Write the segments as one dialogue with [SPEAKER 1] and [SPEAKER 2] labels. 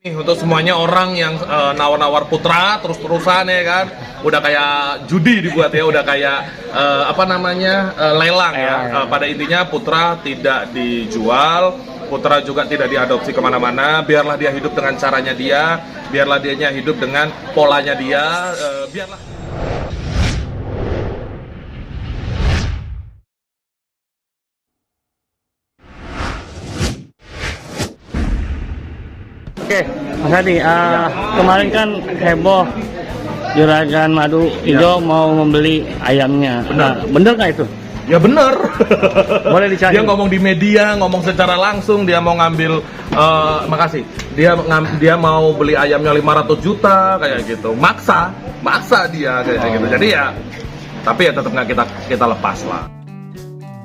[SPEAKER 1] Untuk semuanya orang yang nawar-nawar putra terus-terusan ya kan, udah kayak judi dibuat ya, udah kayak lelang ya. Pada intinya putra tidak dijual, putra juga tidak diadopsi kemana-mana. Biarlah dia hidup dengan caranya dia, biarlah dianya hidup dengan polanya dia, biarlah.
[SPEAKER 2] Oke, Mas Adi, kemarin kan heboh Juragan Madu Ijo mau membeli ayamnya. Bener nggak itu?
[SPEAKER 1] Ya bener.
[SPEAKER 2] Boleh dicari.
[SPEAKER 1] Dia ngomong di media, ngomong secara langsung, dia mau ngambil, makasih. Dia mau beli ayamnya 500 juta kayak gitu. Maksa dia kayak gitu. Jadi ya, tapi ya tetap nggak kita lepas lah.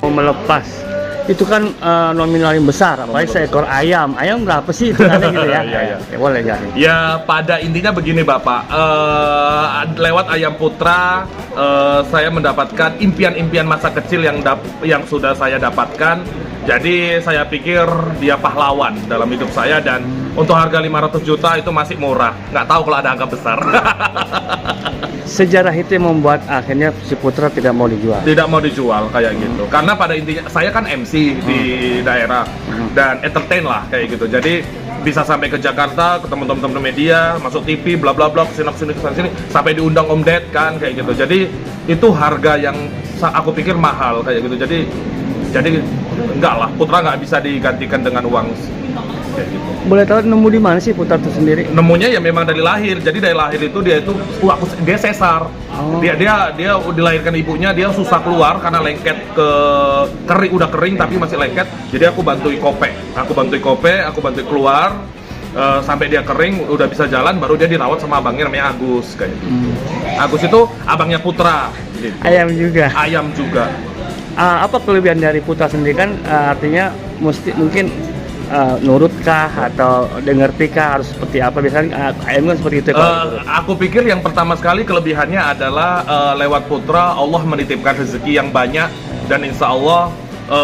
[SPEAKER 2] Mau melepas. Itu kan nominal yang besar, apalagi seekor ayam. Ayam berapa sih itu gitu ya?
[SPEAKER 1] Iya.
[SPEAKER 2] Ya, boleh jadi.
[SPEAKER 1] Ya pada intinya begini Bapak, lewat Ayam Putra saya mendapatkan impian-impian masa kecil yang sudah saya dapatkan. Jadi saya pikir dia pahlawan dalam hidup saya, dan untuk harga 500 juta itu masih murah. Nggak tahu kalau ada angka besar.
[SPEAKER 2] Sejarah itu yang membuat akhirnya si Putra tidak mau dijual.
[SPEAKER 1] Tidak mau dijual kayak gitu. Karena pada intinya saya kan MC di daerah dan entertain lah kayak gitu. Jadi bisa sampai ke Jakarta, ke teman-teman media, masuk TV, bla bla bla, kesini sini, sampai diundang Om Ded kan kayak gitu. Jadi itu harga yang aku pikir mahal kayak gitu. Jadi enggak lah, Putra nggak bisa digantikan dengan uang kayak gitu.
[SPEAKER 2] Boleh tahu nemu di mana sih Putra itu sendiri?
[SPEAKER 1] Nemunya ya memang dari lahir. Jadi dari lahir itu dia sesar. Dia dilahirkan ibunya, dia susah keluar karena lengket udah kering tapi masih lengket. Jadi aku bantui kope, aku bantui keluar sampai dia kering udah bisa jalan, baru dia dirawat sama abangnya namanya Agus kayak gitu. Agus itu abangnya Putra gitu.
[SPEAKER 2] Ayam juga. Apa kelebihan dari Putra sendiri kan artinya mungkin nurutkah atau dengertikah, harus seperti apa? Biasanya ayam kan seperti itu.
[SPEAKER 1] Aku pikir yang pertama sekali kelebihannya adalah lewat Putra Allah menitipkan rezeki yang banyak, dan insya Allah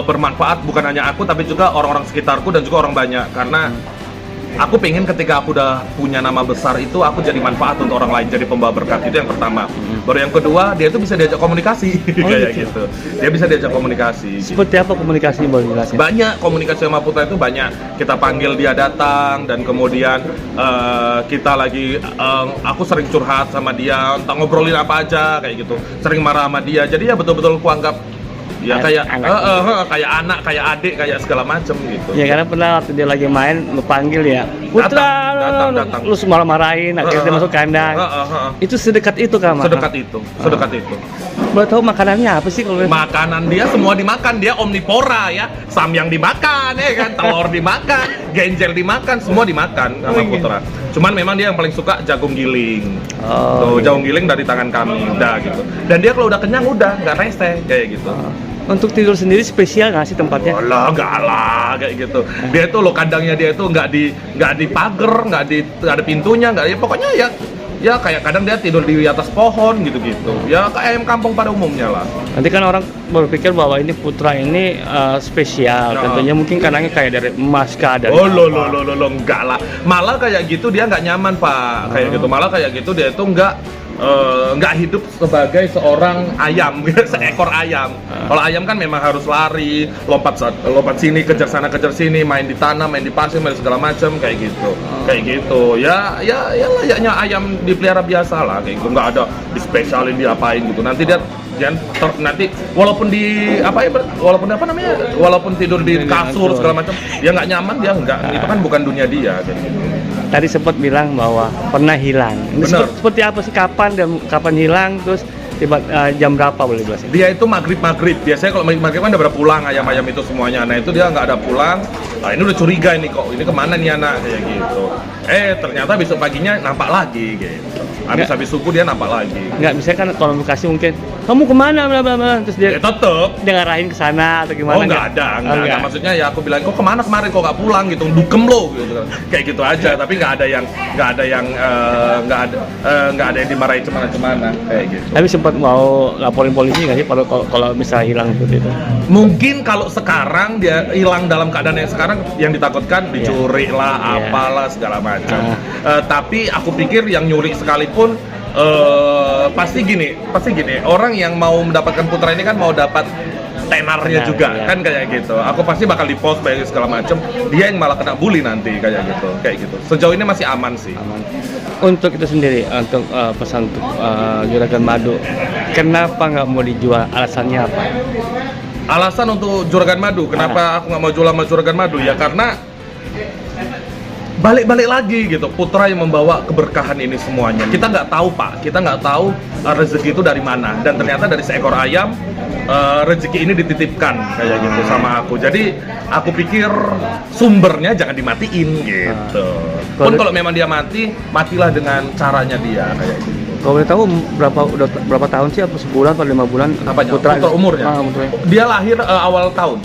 [SPEAKER 1] bermanfaat bukan hanya aku tapi juga orang-orang sekitarku dan juga orang banyak. Karena aku pengen ketika aku udah punya nama besar itu aku jadi manfaat untuk orang lain, jadi pembawa berkat. Itu yang pertama. Baru yang kedua, dia itu bisa diajak komunikasi kayak gitu. Dia bisa diajak komunikasi.
[SPEAKER 2] Seperti apa komunikasinya, boleh jelasin?
[SPEAKER 1] Banyak komunikasi sama Putra itu banyak. Kita panggil dia datang, dan kemudian kita lagi aku sering curhat sama dia, entah ngobrolin apa aja kayak gitu. Sering marah sama dia. Jadi ya betul-betul kuanggap ya kayak anak, kayak adik, kayak segala macem gitu.
[SPEAKER 2] Ya karena pernah waktu dia lagi main, lu panggil ya, Putra,
[SPEAKER 1] datang.
[SPEAKER 2] lu marah-marahin, akhirnya dia masuk kandang. Itu sedekat itu kan?
[SPEAKER 1] Sedekat itu.
[SPEAKER 2] Boleh tahu makanannya apa sih kalau?
[SPEAKER 1] Makanan dia semua dimakan, dia omnipora ya. Samyang dimakan ya kan, telur dimakan, genjer dimakan, semua dimakan sama Putra. Cuman memang dia yang paling suka jagung giling. Jagung giling dari tangan kami, udah gitu. Dan dia kalau udah kenyang udah nggak rese kayak gitu.
[SPEAKER 2] Untuk tidur sendiri spesial nggak sih tempatnya?
[SPEAKER 1] Enggak lah kayak gitu. Dia itu kandangnya dia itu nggak di pagar, nggak ada pintunya, nggak ya, pokoknya ya kayak kadang dia tidur di atas pohon gitu-gitu. Ya kayak ayam kampung pada umumnya lah.
[SPEAKER 2] Nanti kan orang berpikir bahwa ini Putra ini spesial. Tentunya mungkin kandangnya kayak dari emas kah, dari
[SPEAKER 1] enggak lah. Malah kayak gitu dia nggak nyaman Pak. Kayak gitu. Malah kayak gitu dia itu nggak hidup sebagai seorang ayam, seekor ayam. Kalau ayam kan memang harus lari, lompat sini, kejar sana, kejar sini, main di tanah, main di pasir, main segala macam kayak gitu. Kayak gitu. Ya layaknya ayam dipelihara biasa lah kayak gitu. Nggak ada dispesialin, diapain gitu. Nanti dia nanti walaupun tidur di kasur segala macam, dia nggak nyaman, dia nggak, itu kan bukan dunia dia kayak gitu.
[SPEAKER 2] Tadi sempat bilang bahwa pernah hilang. Seperti apa sih, kapan hilang, terus jam berapa, boleh jelasin?
[SPEAKER 1] Dia itu maghrib. Biasanya kalau maghrib kan udah pada pulang ayam itu semuanya. Nah itu dia nggak ada pulang. Nah ini udah curiga ini kemana nih anak kayak gitu. Ternyata besok paginya nampak lagi gitu. Habis subuh dia nampak lagi.
[SPEAKER 2] Nggak bisa kan komunikasi mungkin, kamu kemana bla bla bla, terus dia
[SPEAKER 1] tetep
[SPEAKER 2] dia ngarahin ke sana atau gimana?
[SPEAKER 1] Nggak ada. Maksudnya ya aku bilang, kok kemana kemarin kok nggak pulang gitu, dukem lo gitu. Kayak gitu aja, tapi nggak ada yang dimarahin cemana kayak gitu.
[SPEAKER 2] Tapi sempat mau laporin polisi nggak sih kalau misalnya hilang seperti itu?
[SPEAKER 1] Mungkin kalau sekarang dia hilang dalam keadaan yang sekarang, yang ditakutkan dicuri lah, apalah segala macam. macam. Tapi aku pikir yang nyuri sekalipun pasti gini, orang yang mau mendapatkan putra ini kan mau dapat tenarnya juga, kan kayak gitu. Aku pasti bakal di-post banyak segala macam. Dia yang malah kena bully nanti kayak gitu. Sejauh ini masih aman sih.
[SPEAKER 2] Aman. Untuk itu sendiri, untuk pesan untuk juragan madu, kenapa nggak mau dijual? Alasannya apa?
[SPEAKER 1] Alasan untuk juragan madu, kenapa aku nggak mau jual sama juragan madu? Ya karena balik-balik lagi gitu, putra yang membawa keberkahan ini semuanya. Kita nggak tahu Pak, kita nggak tahu rezeki itu dari mana. Dan ternyata dari seekor ayam rezeki ini dititipkan kayak gitu sama aku. Jadi aku pikir sumbernya jangan dimatiin gitu. Pun kalau memang dia mati, matilah dengan caranya dia kayak gitu.
[SPEAKER 2] Kalau boleh tahu berapa tahun sih? Apa sebulan atau 5 bulan?
[SPEAKER 1] Apanya?
[SPEAKER 2] Putra
[SPEAKER 1] umurnya?
[SPEAKER 2] Putranya.
[SPEAKER 1] Dia lahir awal tahun.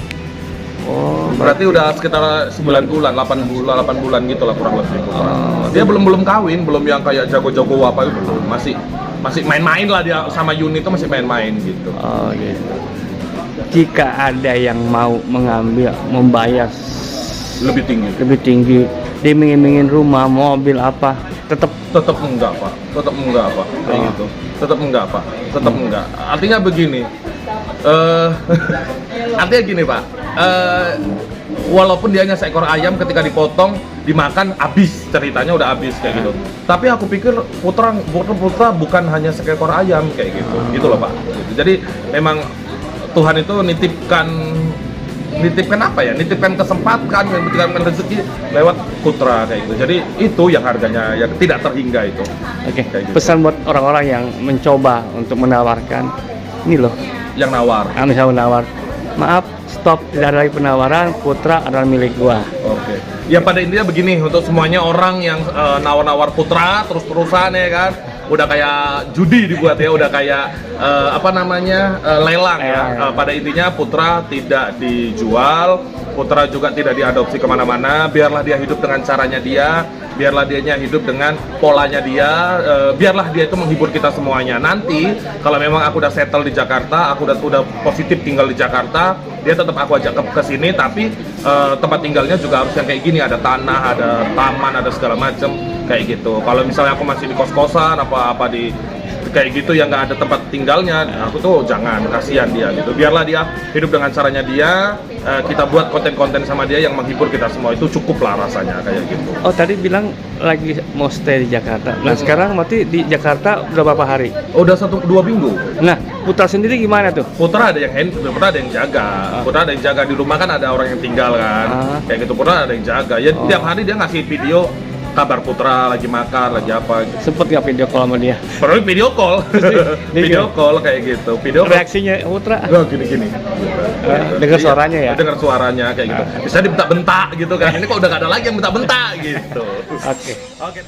[SPEAKER 2] Oh,
[SPEAKER 1] Berarti udah sekitar 9 bulan, 8 bulan gitu lah kurang lebih. Dia belum kawin, belum yang kayak jago-jago apa itu belum. Masih main-main lah dia sama Yuni itu masih main-main gitu.
[SPEAKER 2] Oh gitu. Jika ada yang mau membayar
[SPEAKER 1] Lebih
[SPEAKER 2] tinggi, diiming-imingin rumah, mobil apa, tetap
[SPEAKER 1] enggak Pak. Kayak gitu. Tetap enggak. Artinya begini. Artinya gini Pak. Walaupun dia hanya seekor ayam, ketika dipotong dimakan habis, ceritanya udah habis kayak gitu. Tapi aku pikir putra bukan hanya seekor ayam kayak gitu loh Pak. Jadi memang Tuhan itu nitipkan apa ya? Nitipkan kesempatan, nitipkan rezeki lewat putra kayak gitu. Jadi itu yang harganya yang tidak terhingga itu.
[SPEAKER 2] Oke.
[SPEAKER 1] Gitu.
[SPEAKER 2] Pesan buat orang-orang yang mencoba untuk menawarkan ini loh.
[SPEAKER 1] Yang nawar.
[SPEAKER 2] Misalnya menawar, maaf, stop, tidak ada lagi penawaran, putra adalah milik gua.
[SPEAKER 1] Oke. Ya pada intinya begini, untuk semuanya orang yang nawar-nawar putra terus-terusan ya kan, udah kayak judi dibuat ya, udah kayak lelang ya. Pada intinya putra tidak dijual, putra juga tidak diadopsi kemana-mana. Biarlah dia hidup dengan caranya dia, biarlah dia hidup dengan polanya dia, biarlah dia itu menghibur kita semuanya. Nanti kalau memang aku udah settle di Jakarta, aku udah positif tinggal di Jakarta, dia tetap aku ajak ke sini, tapi tempat tinggalnya juga harus yang kayak gini, ada tanah, ada taman, ada segala macem kayak gitu. Kalau misalnya aku masih di kos-kosan apa di kayak gitu yang nggak ada tempat tinggalnya, aku tuh jangan, kasihan dia gitu. Biarlah dia hidup dengan caranya dia, kita buat konten-konten sama dia yang menghibur kita semua, itu cukup lah rasanya kayak gitu.
[SPEAKER 2] Oh, tadi bilang lagi mau stay di Jakarta. Nah, sekarang berarti di Jakarta udah berapa hari?
[SPEAKER 1] Udah 1-2 minggu.
[SPEAKER 2] Nah, putra sendiri gimana tuh?
[SPEAKER 1] Putra ada yang jaga. Putra ada yang jaga, di rumah kan ada orang yang tinggal kan. Kayak gitu, putra ada yang jaga. Ya tiap hari dia ngasih video kabar putra lagi makan, lagi apa gitu.
[SPEAKER 2] Sempet nggak video call sama dia?
[SPEAKER 1] Perlu video call. Video call kayak gitu. Video call.
[SPEAKER 2] Reaksinya putra?
[SPEAKER 1] Oh, gini.
[SPEAKER 2] Dengar suaranya ya?
[SPEAKER 1] Dengar suaranya kayak gitu. Bisa dibentak-bentak gitu kan. Ini kok udah gak ada lagi yang bentak-bentak gitu.
[SPEAKER 2] Oke.
[SPEAKER 1] Oke.